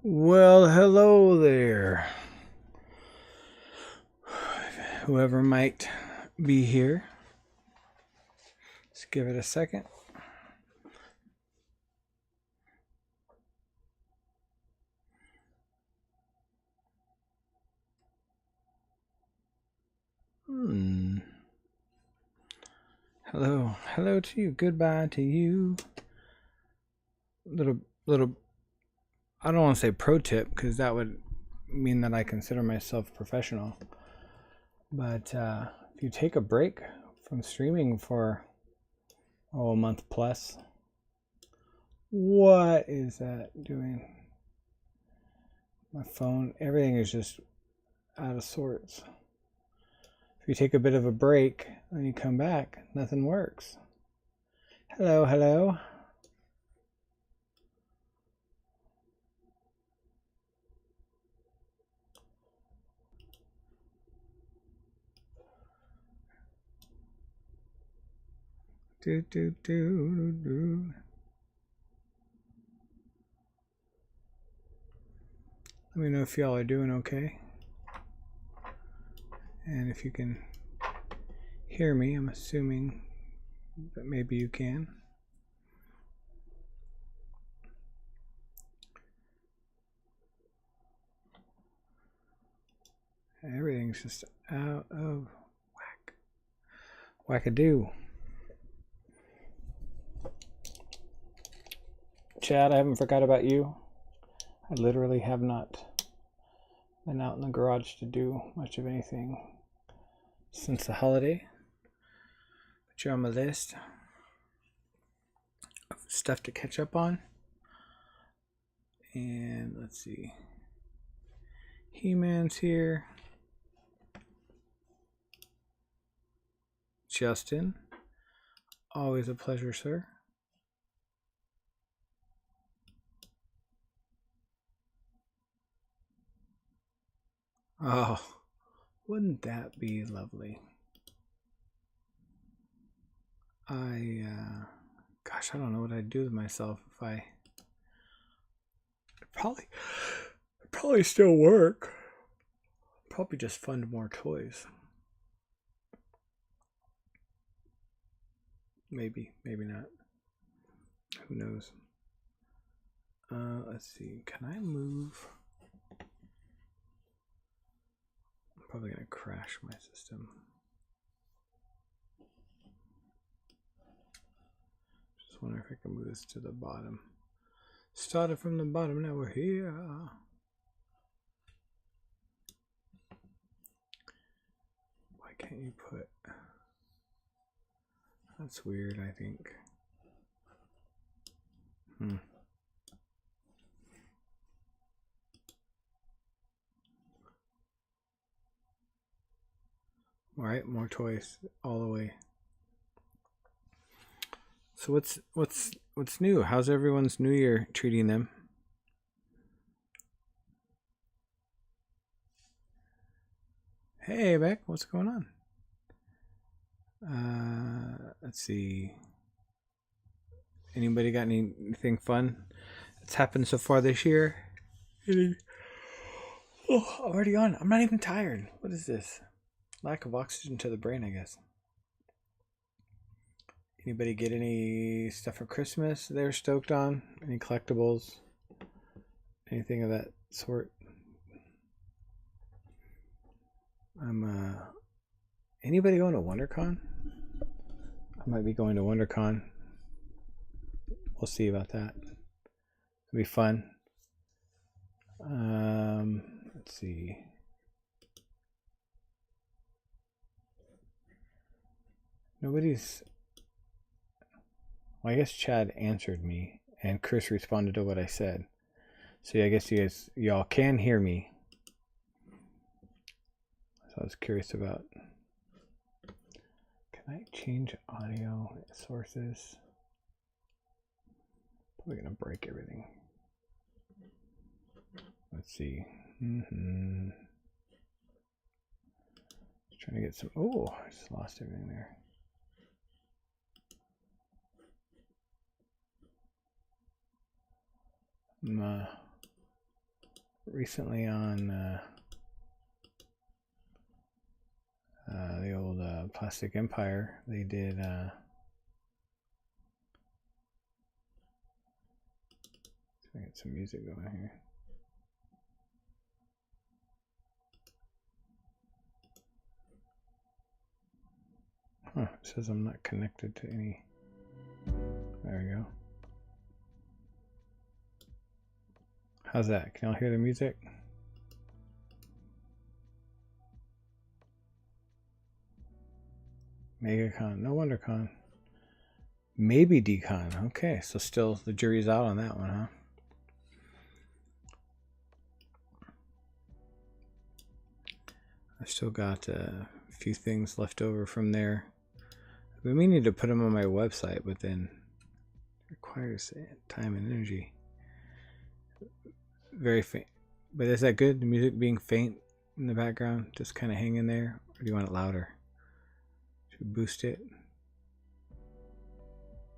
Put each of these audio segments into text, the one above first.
Well, hello there. Whoever might be here. Let's give it a second. Hello to you. Goodbye to you. Little. I don't want to say pro tip because that would mean that I consider myself professional. But if you take a break from streaming for a month plus, what is that doing? My phone, everything is just out of sorts. If you take a bit of a break and you come back, nothing works. Hello. Do. Let me know if y'all are doing okay. And if you can hear me, I'm assuming that maybe you can. Everything's just out of whack. Wackadoo. Chad, I haven't forgot about you. I literally have not been out in the garage to do much of anything since the holiday. But you're on my list of stuff to catch up on. And let's see. He-Man's here. Justin. Always a pleasure, sir. Oh, wouldn't that be lovely? Gosh, I don't know what I'd do with myself if I probably still work. Probably just fund more toys. Maybe not. Who knows? Let's see. Can I move? I'm probably gonna crash my system. Just wonder if I can move this to the bottom. Started from the bottom, now we're here. Why can't you put? That's weird, I think. All right, more toys all the way. So what's new? How's everyone's New Year treating them? Hey, Beck, what's going on? Let's see. Anybody got anything fun that's happened so far this year? Oh, already on. I'm not even tired. What is this? Lack of oxygen to the brain, I guess. Anybody get any stuff for Christmas they're stoked on? Any collectibles? Anything of that sort? Anybody going to WonderCon? I might be going to WonderCon. We'll see about that. It'll be fun. Let's see. Nobody's. Well, I guess Chad answered me, and Chris responded to what I said. So yeah, I guess y'all can hear me. So I was curious about. Can I change audio sources? Probably gonna break everything. Let's see. Just trying to get some. Oh, I just lost everything there. recently on the old Plastic Empire. They did let's get some music going here. Huh, it says I'm not connected to any. There we go. How's that? Can y'all hear the music? MegaCon, no WonderCon. Maybe DCon. Okay, so still the jury's out on that one, huh? I've still got a few things left over from there. We may need to put them on my website, but then it requires time and energy. Very faint. But is that good? The music being faint in the background, just kind of hanging there? Or do you want it louder? Should we boost it?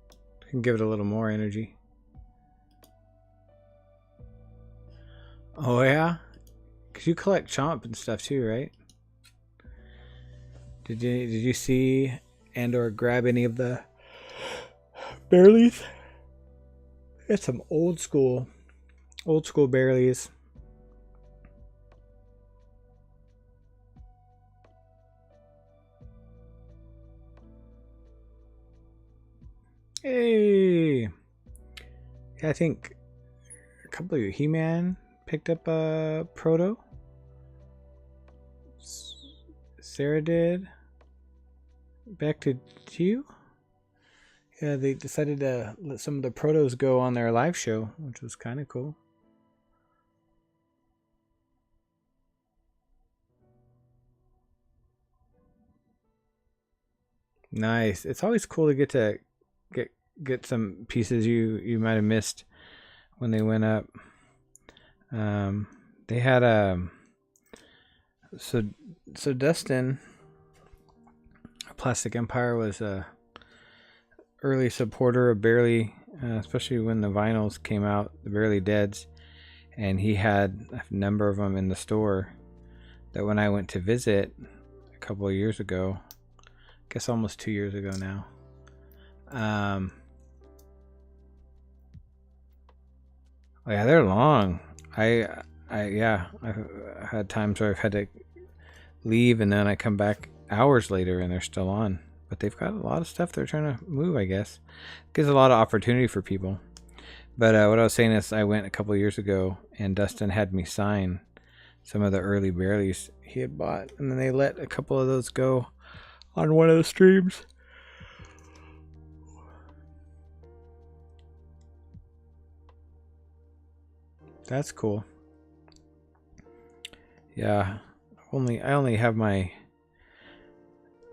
I can give it a little more energy. Oh yeah? Because you collect chomp and stuff too, right? Did you see and or grab any of the Bearlies? It's some old school Bearlies. Hey, yeah, I think a couple of you He-Man picked up a Proto. Sarah did. Back to you. Yeah, they decided to let some of the Protos go on their live show, which was kind of cool. Nice. It's always cool to get some pieces you might have missed when they went up. They had so Dustin, Plastic Empire, was a early supporter of Barely, especially when the vinyls came out, the Barely Deads, and he had a number of them in the store. That when I went to visit a couple of years ago, I guess almost 2 years ago now. Oh yeah, they're long. I had times where I've had to leave and then I come back hours later and they're still on. But they've got a lot of stuff they're trying to move, I guess. Gives a lot of opportunity for people. But what I was saying is I went a couple of years ago and Dustin had me sign some of the early Bareleys he had bought. And then they let a couple of those go on one of the streams. That's cool. Yeah, I only have my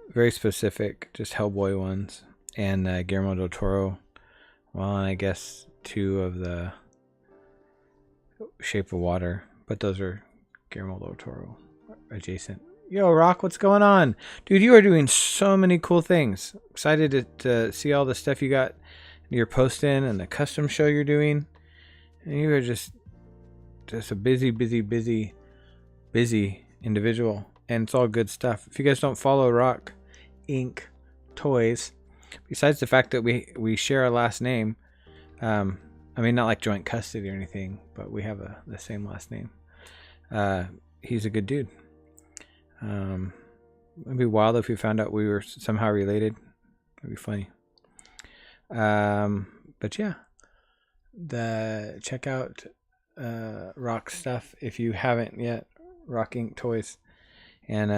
very specific, just Hellboy ones, and Guillermo del Toro. Well, and I guess 2 of the Shape of Water, but those are Guillermo del Toro adjacent. Yo, Rock, what's going on? Dude, you are doing so many cool things. Excited to see all the stuff you got you're posting and the custom show you're doing. And you are just a busy individual, and it's all good stuff. If you guys don't follow Rock Inc. Toys, besides the fact that we share a last name, I mean, not like joint custody or anything, but we have the same last name. He's a good dude. It'd be wild if we found out we were somehow related. It'd be funny. But yeah, check out Rock stuff if you haven't yet. Rock Inc. Toys, and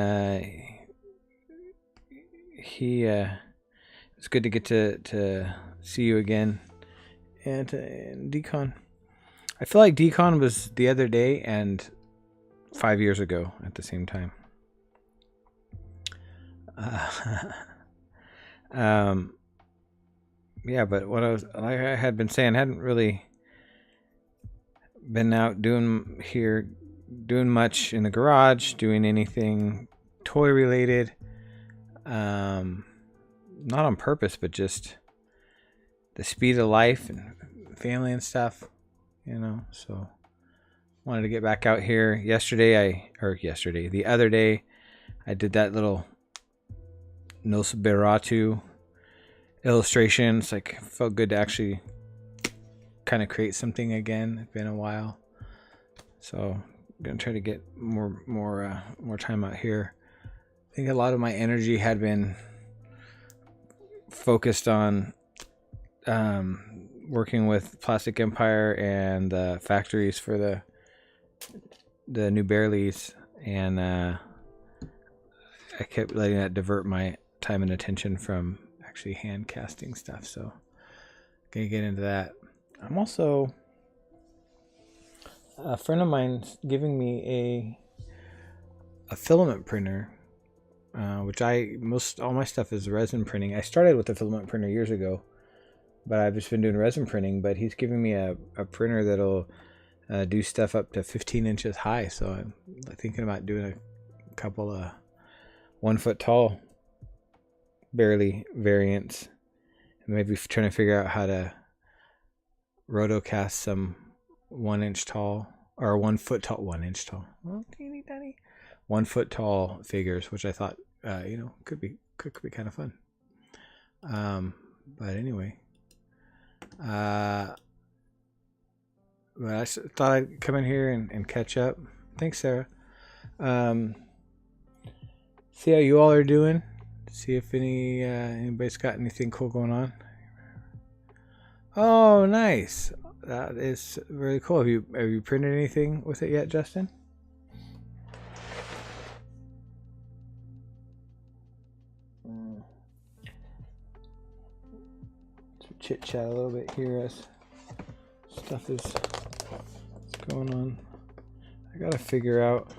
it's good to get to see you again, and DCon. I feel like DCon was the other day and 5 years ago at the same time. Yeah, but what I had been saying, I hadn't really been out doing much in the garage, doing anything toy related. Not on purpose, but just the speed of life and family and stuff, so wanted to get back out here. The other day, I did that little Nosferatu illustration. It's like, it felt good to actually kind of create something again. It's been a while. So I'm going to try to get more time out here. I think a lot of my energy had been focused on working with Plastic Empire and the factories for the new Bearlies, and I kept letting that divert my time and attention from actually hand casting stuff. So gonna get into that. I'm also, a friend of mine's giving me a filament printer, which all my stuff is resin printing. I started with a filament printer years ago, but I've just been doing resin printing. But he's giving me a printer that'll do stuff up to 15 inches high. So I'm thinking about doing a couple of 1 foot tall barely variants, and maybe trying to figure out how to rotocast some 1 inch tall or 1 foot tall, 1 inch tall, well, teeny tiny 1 foot tall figures, which I thought could be kind of fun. But anyway, but I thought I'd come in here and catch up. Thanks, Sarah. See how you all are doing. See if anybody's got anything cool going on. Oh, nice. That is really cool. Have you printed anything with it yet, Justin? Chit chat a little bit here as stuff is going on. I gotta figure out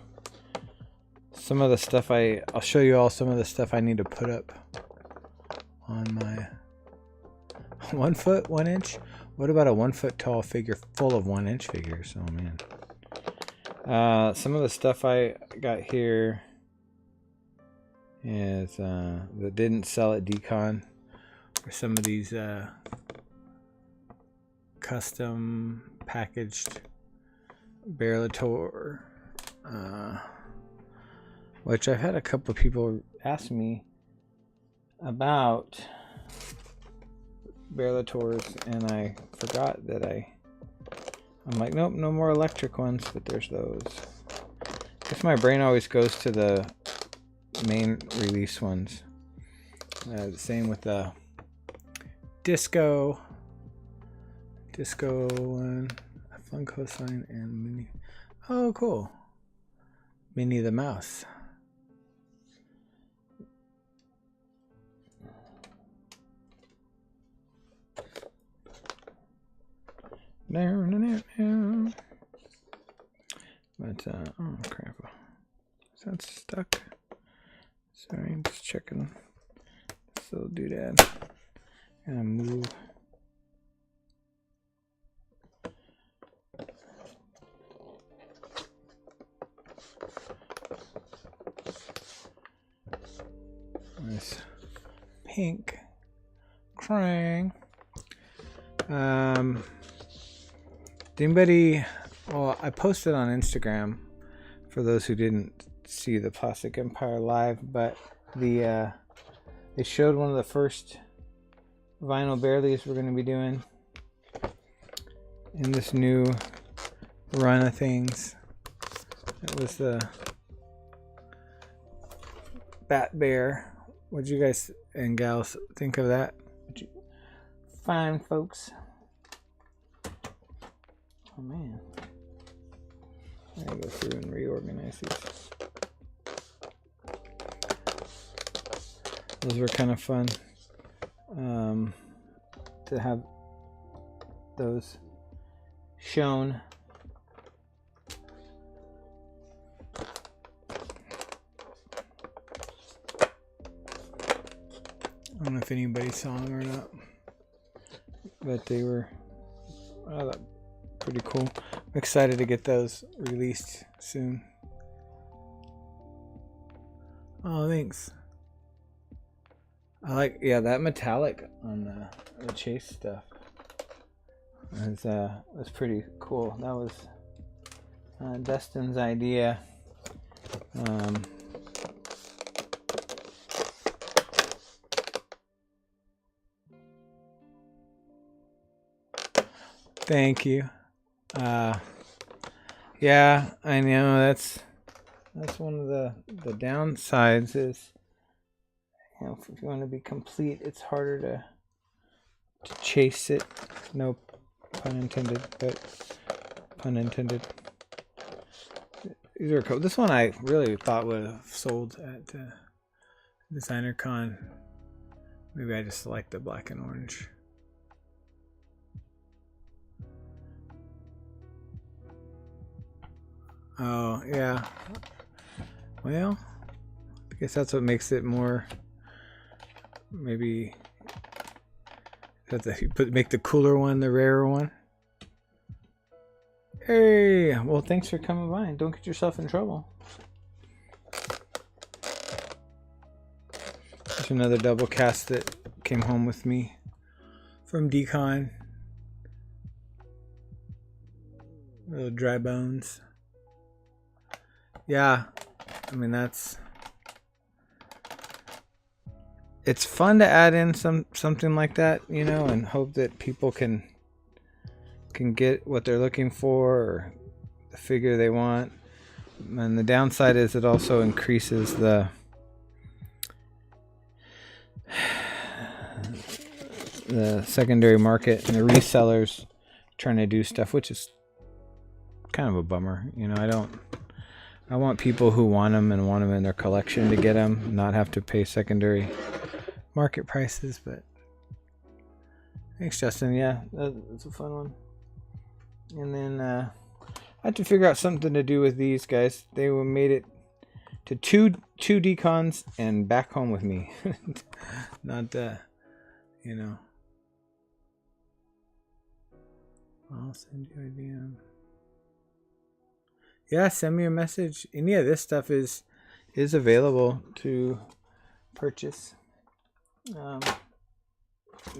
some of the stuff. I'll show you all some of the stuff I need to put up on my 1 foot, 1 inch. What about a 1 foot tall figure full of 1 inch figures? Oh man. Some of the stuff I got here is that didn't sell at Decon, or some of these custom packaged Bearlator, which I've had a couple of people ask me about Bearlators, and I forgot that I'm like, nope, no more electric ones, but there's those. I guess my brain always goes to the main release ones. The same with the Disco one, Funko sign, and Minnie. Oh, cool. Minnie the Mouse. No. But oh crap, is that stuck? Sorry, I'm just checking this little doodad. Gonna move. This pink Krang. Anybody? Well, I posted on Instagram for those who didn't see the Plastic Empire live, but they showed one of the first vinyl Bearlies we're going to be doing in this new run of things. It was the Bat Bear. What did you guys and gals think of that? Fine folks. Oh man, I gotta go through and reorganize these. Those were kind of fun to have those shown. I don't know if anybody saw them or not, but they were pretty cool. I'm excited to get those released soon. Oh, thanks. I like, that metallic on the Chase stuff. It's pretty cool. That was Dustin's idea. Thank you. Yeah, I know that's one of the downsides is, you know, if you want to be complete, it's harder to chase it. No pun intended, but pun intended. These are cool. This one I really thought would have sold at Designer Con. Maybe I just like the black and orange. Oh, yeah. Well, I guess that's what makes it more, maybe, make the cooler one the rarer one. Hey, well, thanks for coming by. Don't get yourself in trouble. There's another double cast that came home with me from Decon. Little dry bones. Yeah, I mean it's fun to add in something like that, you know, and hope that people can get what they're looking for or the figure they want. And the downside is it also increases the secondary market and the resellers trying to do stuff, which is kind of a bummer. You know, I want people who want them and want them in their collection to get them, not have to pay secondary market prices. But thanks, Justin. Yeah, it's a fun one. And then I had to figure out something to do with these guys. They made it to two decons and back home with me. Not you know. I'll send you a DM. Yeah, send me a message. Any of this stuff is available to purchase. You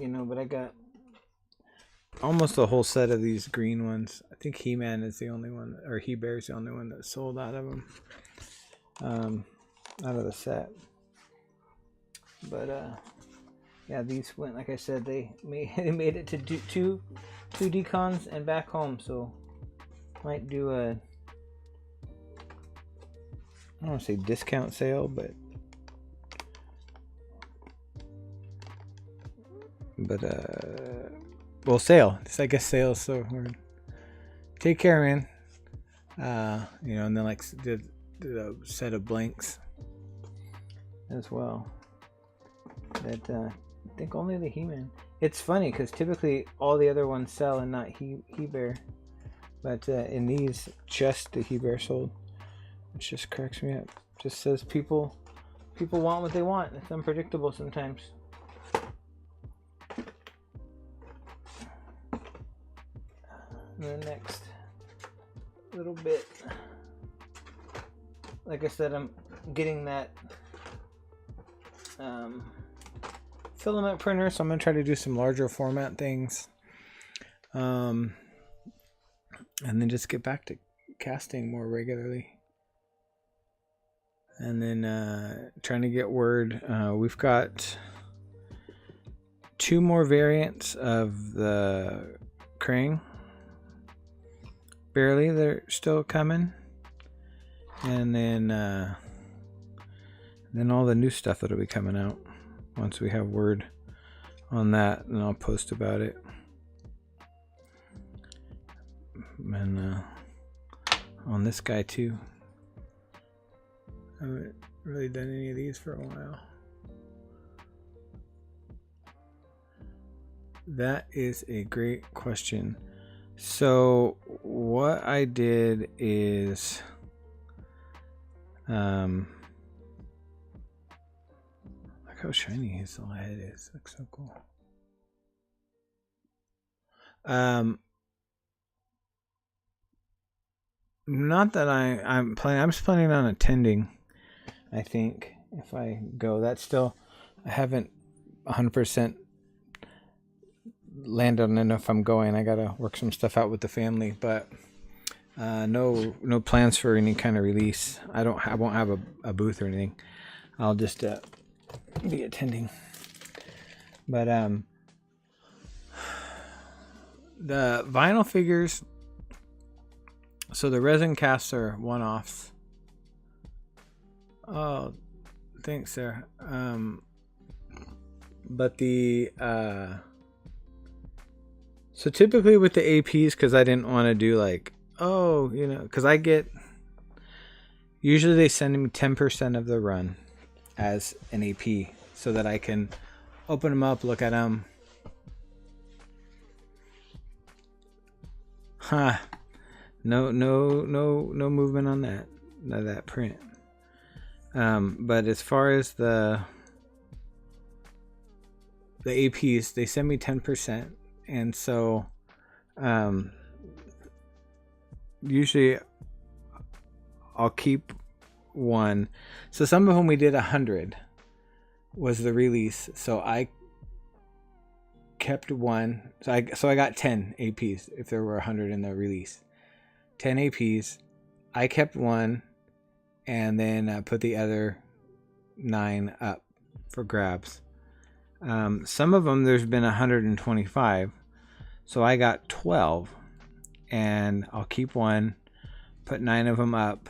know, but I got almost a whole set of these green ones. I think He-Man is the only one, or He-Bear's the only one that sold out of them. Out of the set. But yeah, these went, like I said, they made it to two decons and back home. So might do a, I don't want to say discount sale, but well, sale. I guess sale is so hard. Take care, man. You know, and then like did a set of blanks as well. That I think only the He-Man. It's funny because typically all the other ones sell and not He-Bear, but in these just the He-Bear sold, which just cracks me up. Just says people want what they want. It's unpredictable sometimes. The next little bit, like I said, I'm getting that filament printer, so I'm gonna try to do some larger format things, and then just get back to casting more regularly, and then trying to get word. We've got 2 more variants of the Krang. Barely, they're still coming, and then all the new stuff that'll be coming out once we have word on that, and I'll post about it. And on this guy too. I haven't really done any of these for a while. That is a great question. So what I did is look how shiny his little head is. Looks so cool. Not that I'm just planning on attending. I think if I go, that's still, I haven't 100% land on enough. I'm going. I gotta work some stuff out with the family, but No plans for any kind of release. I won't have a booth or anything. I'll just be attending. But the vinyl figures, so the resin casts are one-offs. Oh, thanks, sir. But the so typically with the APs, because I didn't want to do like, oh, you know, because usually they send me 10% of the run as an AP so that I can open them up, look at them. Huh. No movement on that print. But as far as the APs, they send me 10%, and so usually I'll keep one. So some of them we did 100 was the release, so I kept one. So I got 10 APs if there were 100 in the release. 10 APs. I kept one, and then put the other 9 up for grabs. Some of them there's been 125, so I got 12, and I'll keep one, put 9 of them up,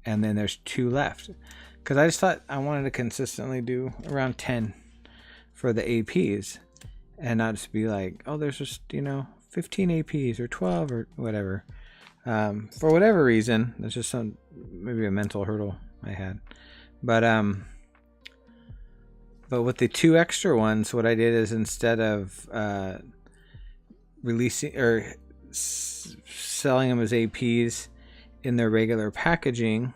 and then there's 2 left, because I just thought I wanted to consistently do around 10 for the APs, and not just be like, oh, there's just 15 APs or 12 or whatever. For whatever reason, that's just maybe a mental hurdle I had, but with the 2 extra ones, what I did is instead of releasing or selling them as APs in their regular packaging,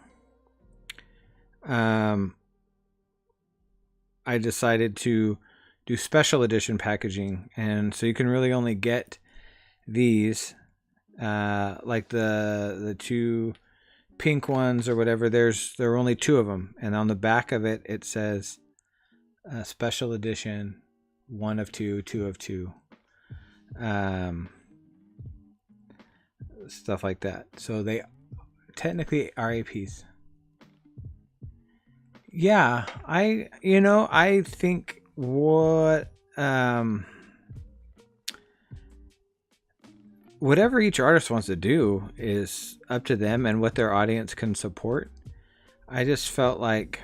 I decided to do special edition packaging, and so you can really only get these, like the 2 pink ones or whatever. There are only 2 of them, and on the back of it says special edition, 1 of 2, 2 of 2, stuff like that. So they technically are APs. Yeah, I think whatever each artist wants to do is up to them and what their audience can support. I just felt like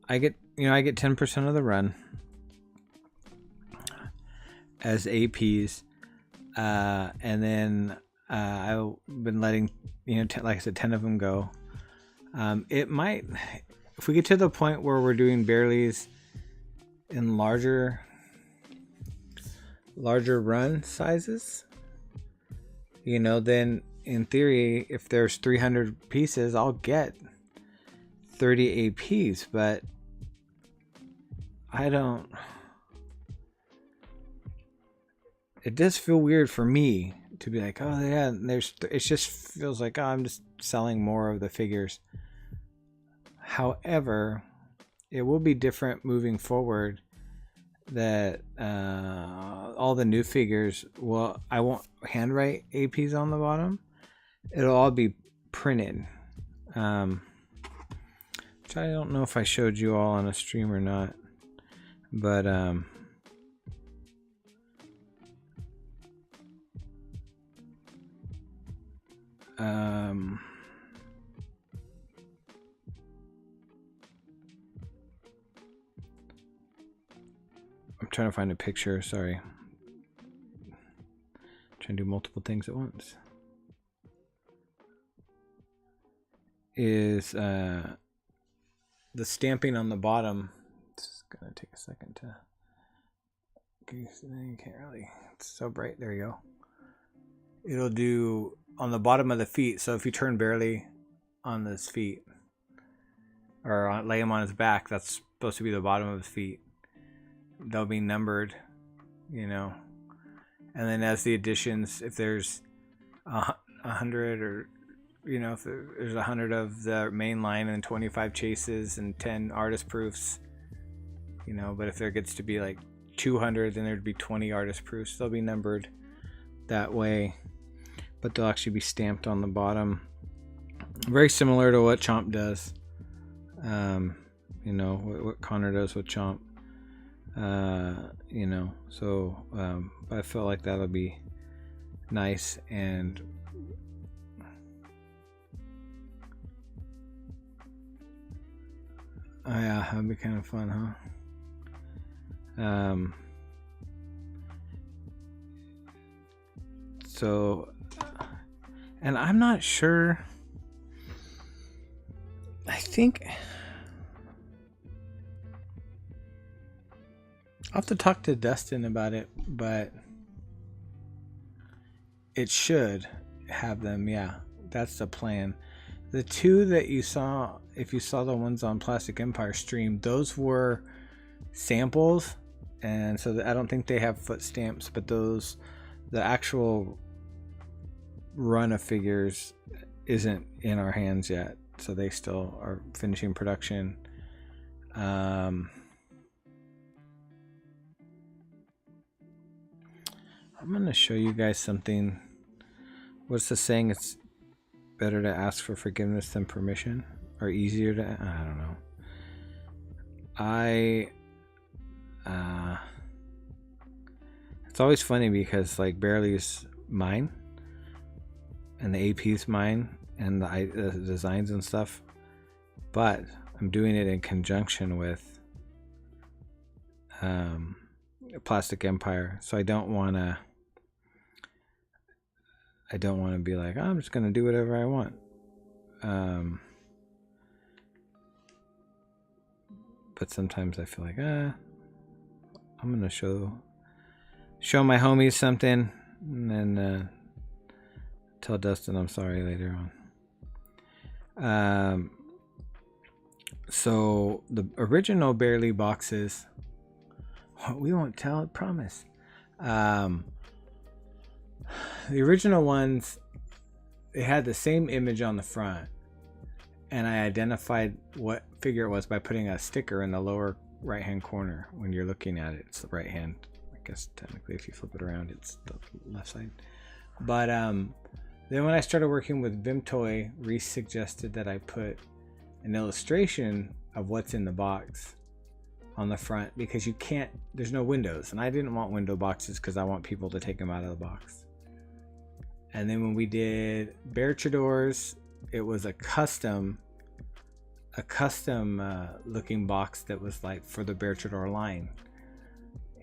I get 10% of the run as APs, and then I've been letting 10, like I said, 10 of them go. It might, if we get to the point where we're doing Bearlies in larger run sizes, then in theory, if there's 300 pieces, I'll get 30 APs, but it does feel weird for me to be like, oh yeah, it just feels like, oh, I'm just selling more of the figures. However, it will be different moving forward, that all the new figures, I won't handwrite APs on the bottom. It'll all be printed, which I don't know if I showed you all on a stream or not, but I'm trying to find a picture. Sorry. Trying to do multiple things at once. Is the stamping on the bottom. It's gonna take a second to. You can't really. It's so bright. There you go. It'll do on the bottom of the feet. So if you turn Bearly on his feet, or lay him on his back, that's supposed to be the bottom of his feet. They'll be numbered, and then as the additions, if there's 100, or if there's 100 of the main line and 25 chases and 10 artist proofs, but if there gets to be like 200, then there'd be 20 artist proofs. They'll be numbered that way. but they'll actually be stamped on the bottom, very similar to what Chomp does. You know what Connor does with Chomp. You know, so I felt like that'll be nice, and yeah, that'd be kind of fun, huh? So, and I'm not sure. I think I'll have to talk to Dustin about it, but it should have them. Yeah, that's the plan. The two that you saw, if you saw the ones on Plastic Empire stream, those were samples, and so I don't think they have foot stamps, but the actual run of figures isn't in our hands yet, so they still are finishing production. I'm gonna show you guys something. What's the saying? It's better to ask for forgiveness than permission, or easier to, I don't know. It's always funny because like Barely's mine and the AP's mine and the designs and stuff, but I'm doing it in conjunction with Plastic Empire, so I don't want to be like, oh, I'm just gonna do whatever I want. But sometimes I feel like, I'm gonna show my homies something, and then tell Dustin I'm sorry later on. So the original Barely boxes, we won't tell, I promise. The original ones, they had the same image on the front, and I identified what figure it was by putting a sticker in the lower right hand corner. When you're looking at it, it's the right hand. I guess technically if you flip it around, it's the left side. But then when I started working with Vimtoy, Reese suggested that I put an illustration of what's in the box on the front, because there's no windows, and I didn't want window boxes because I want people to take them out of the box. And then when we did Bearchadors, it was a custom looking box that was like for the Bearchador line.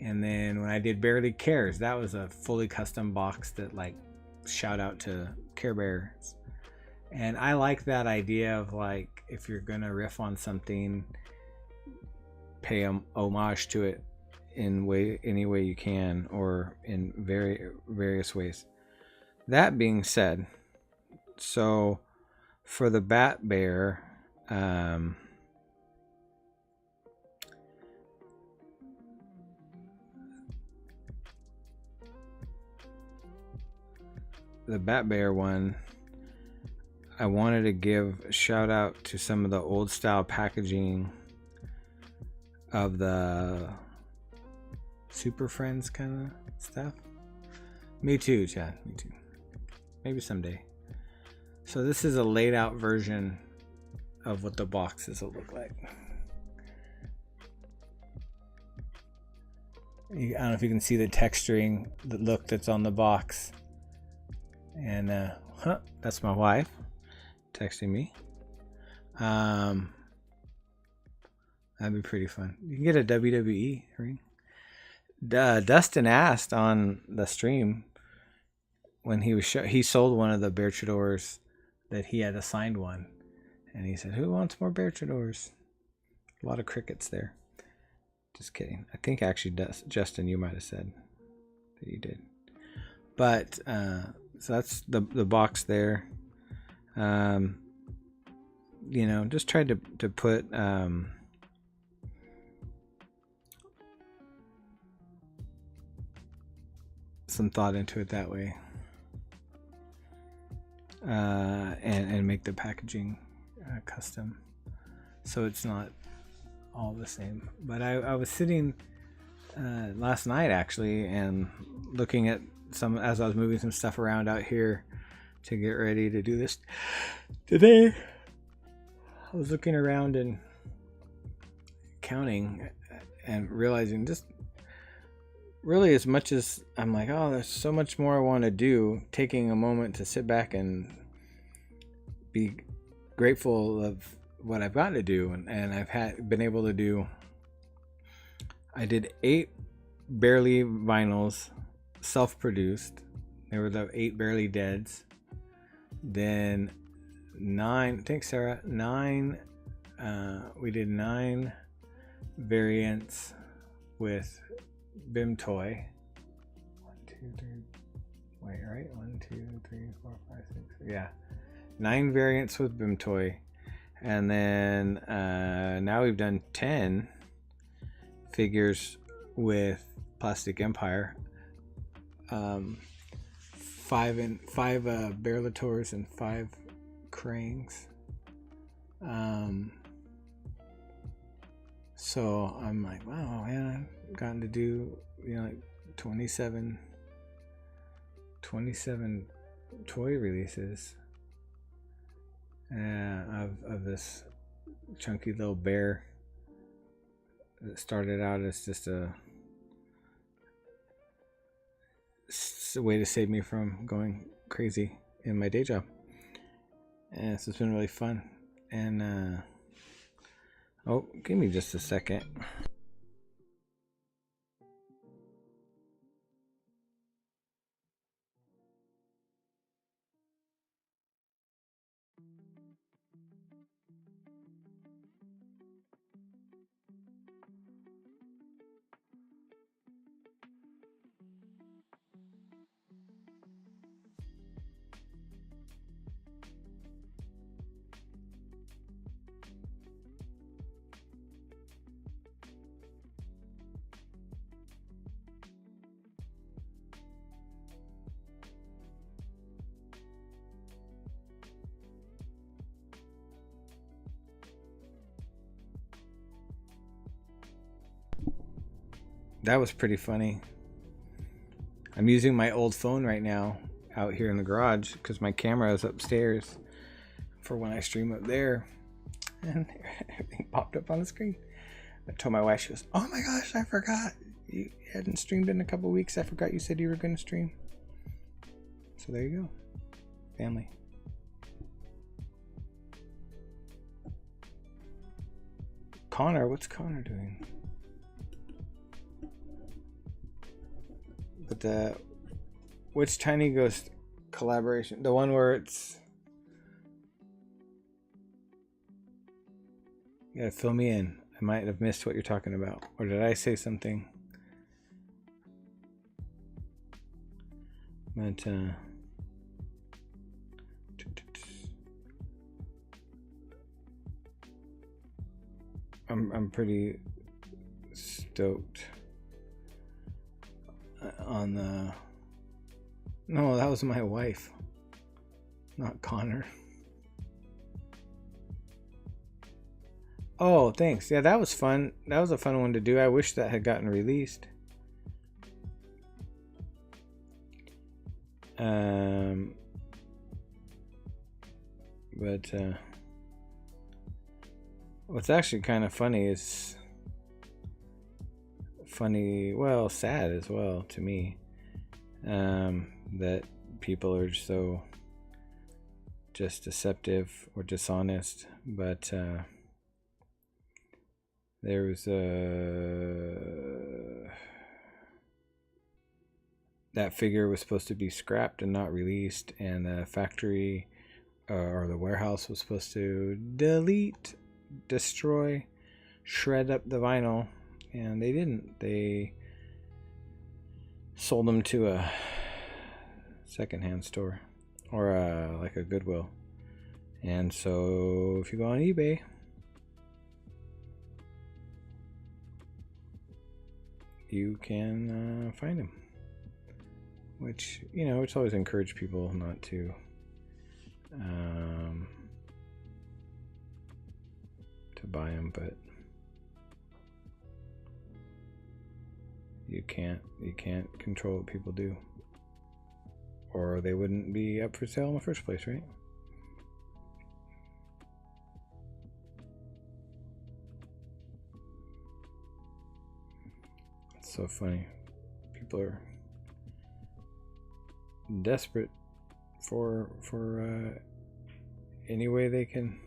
And then when I did Barely Cares, that was a fully custom box that, like, shout out to Care Bears. And I like that idea of, like, if you're gonna riff on something, pay homage to it in any way you can, or in various ways. That being said, so for the Bat Bear, the Bat Bear one, I wanted to give a shout out to some of the old style packaging of the Super Friends kind of stuff. Me too, Chad. Me too. Maybe someday. So this is a laid out version of what the boxes will look like. I don't know if you can see the texturing, the look that's on the box. And that's my wife texting me. That'd be pretty fun. You can get a WWE ring. Dustin asked on the stream when he sold one of the Bearchadors that he had assigned one, and he said, "Who wants more Bearchadors?" A lot of crickets there. Just kidding. I think actually, Justin, you might have said that you did. But so that's the box there. You know, just tried to put some thought into it that way, and make the packaging custom, so it's not all the same. But I was sitting last night actually and looking at some, as I was moving some stuff around out here, to get ready to do this today. I was looking around and counting and realizing just really, as much as I'm like, oh, there's so much more I want to do, taking a moment to sit back and be grateful of what I've got to do. And I've been able to do, I did 8 Barely vinyls, self-produced. They were the 8 Barely Deads. Then 9, thanks Sarah, 9, we did 9 variants with BIM Toy. 1, 2, 3. Wait, right? 1, 2, 3, 4, 5, 6. Yeah, 9 variants with BIM Toy, and then now we've done 10 figures with Plastic Empire. 5 Berlators and 5 Crangs. So I'm like, wow, man, I've gotten to do, like 27 toy releases of this chunky little bear that started out as just a way to save me from going crazy in my day job. And so it's been really fun. And oh, give me just a second. That was pretty funny. I'm using my old phone right now out here in the garage because my camera is upstairs for when I stream up there, and everything popped up on the screen. I told my wife, she goes, oh my gosh, I forgot you hadn't streamed in a couple weeks. I forgot you said you were going to stream. So there you go, family. Connor, what's Connor doing? But which Tiny Ghost collaboration? The one where it's... You gotta fill me in. I might have missed what you're talking about. Or did I say something? But I'm pretty stoked on the... No, that was my wife, not Connor. Oh, thanks. Yeah, that was fun. That was a fun one to do. I wish that had gotten released. But what's actually kind of funny is well, sad as well to me, that people are so just deceptive or dishonest. But there was that figure was supposed to be scrapped and not released, and the factory or the warehouse was supposed to delete, destroy, shred up the vinyl, and they didn't. They sold them to a secondhand store or like a Goodwill. And so if you go on eBay, you can find them, which, it's always encourage people not to buy them, but you can't control what people do or they wouldn't be up for sale in the first place, right? It's so funny. People are desperate for any way they can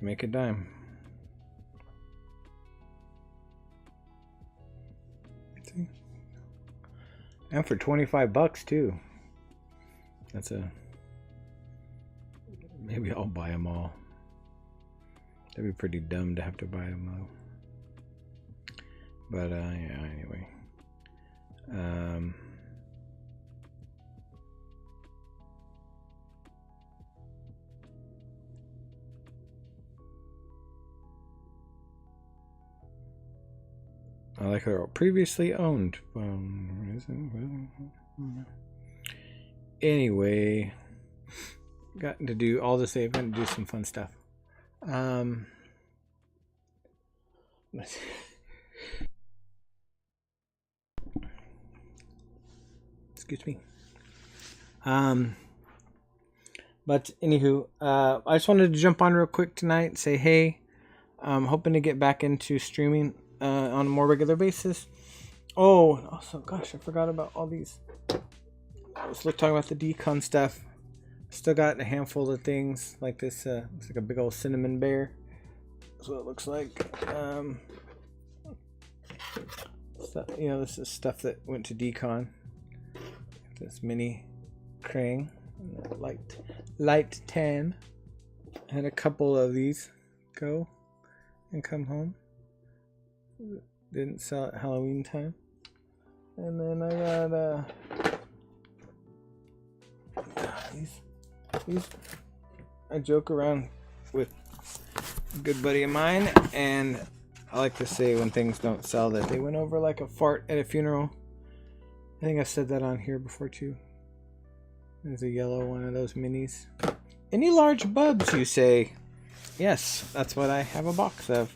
make a dime. See? And for 25 bucks too. That's maybe I'll buy them all. That'd be pretty dumb to have to buy them though. But yeah, anyway. I like they're all previously owned. Anyway, got to do all this. I've got to do some fun stuff. Excuse me. But anywho, I just wanted to jump on real quick tonight and say, hey, I'm hoping to get back into streaming on a more regular basis. Oh, and also, gosh, I forgot about all these. I was talking about the decon stuff. Still got a handful of things like this. It's like a big old cinnamon bear. That's what it looks like. So, you know, this is stuff that went to decon. This mini Krang, light 10. I had a couple of these go and come home. Didn't sell at Halloween time. And then I got these. I joke around with a good buddy of mine, and I like to say when things don't sell that they went over like a fart at a funeral. I think I said that on here before too. There's a yellow one of those minis. Any large bubs, you say? Yes, that's what I have a box of.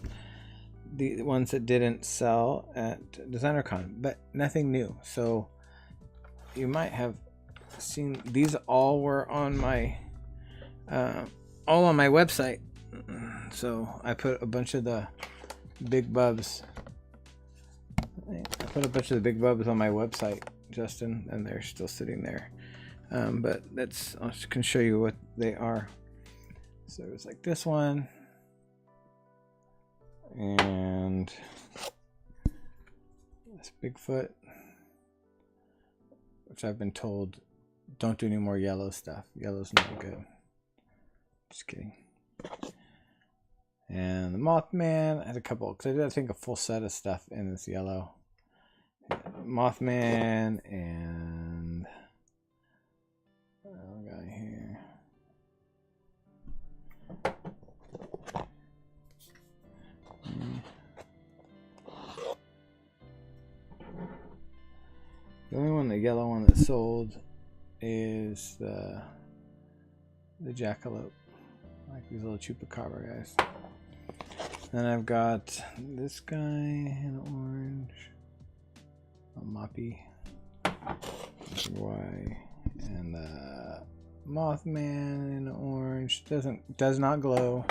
The ones that didn't sell at DesignerCon, but nothing new. So you might have seen these all were on my website. So I put a bunch of the big bubs. I put a bunch of the big bubs on my website, Justin, and they're still sitting there. But I can show you what they are. So it was like this one, and this Bigfoot, which I've been told don't do any more yellow stuff. Yellow's not good. Just kidding. And the Mothman, I had a couple, because I did, I think, a full set of stuff in this yellow. Mothman and what got here? The only one, the yellow one that sold, is the jackalope, like these little chupacabra guys. Then I've got this guy in orange, a Moppy, Y, and the Mothman in orange. Does not glow.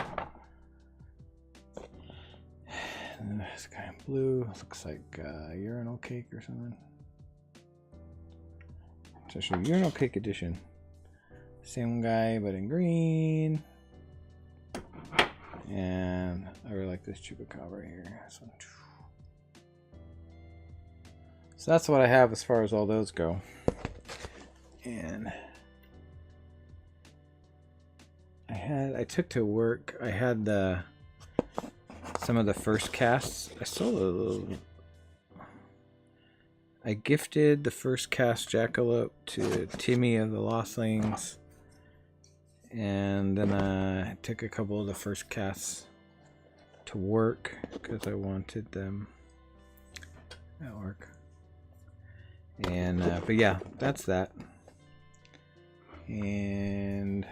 And this guy in blue looks like urinal cake or something. It's actually urinal cake edition. Same guy but in green. And I really like this chupacabra here. So that's what I have as far as all those go. And I took to work. I had some of the first casts. I gifted the first cast jackalope to Timmy of the Lostlings. And then I took a couple of the first casts to work because I wanted them at work. And but yeah, that's that. And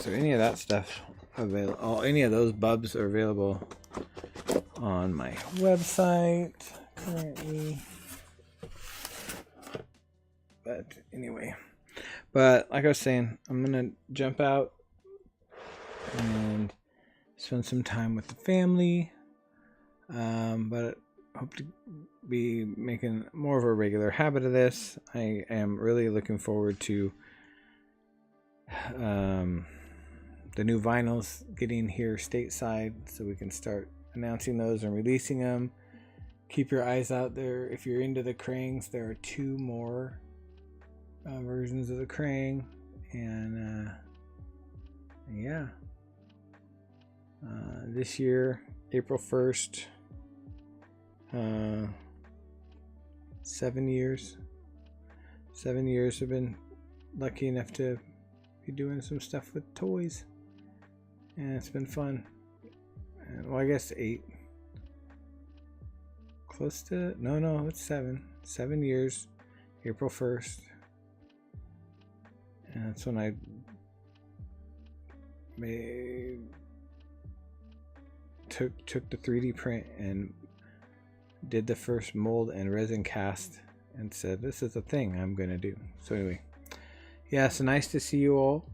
so any of that stuff available. Any of those bubs are available on my website currently. But anyway, but like I was saying, I'm gonna jump out and spend some time with the family. But I hope to be making more of a regular habit of this. I am really looking forward to the new vinyls getting here stateside, so we can start announcing those and releasing them. Keep your eyes out there. If you're into the Krangs, there are 2 more versions of the Krang, and yeah, this year, April 1st, 7 years. 7 years I've been lucky enough to be doing some stuff with toys, and it's been fun. And, well, I guess 8. Close to no, it's 7. 7 years, April 1st, and that's when I took the 3D print and did the first mold and resin cast and said, this is a thing I'm gonna do. So anyway, yeah, so nice to see you all.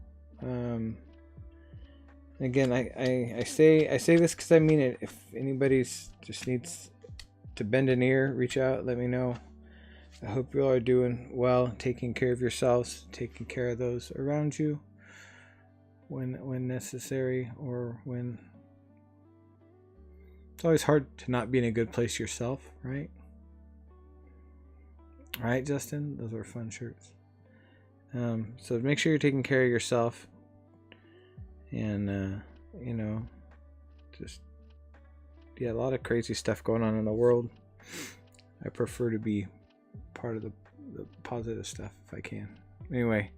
Again, I say this because I mean it. If anybody's just needs to bend an ear, reach out, let me know. I hope you all are doing well, taking care of yourselves, taking care of those around you when necessary, or when it's always hard to not be in a good place yourself, right? All right, Justin, those were fun shirts. So make sure you're taking care of yourself, and just a lot of crazy stuff going on in the world. I prefer to be part of the positive stuff if I can. Anyway,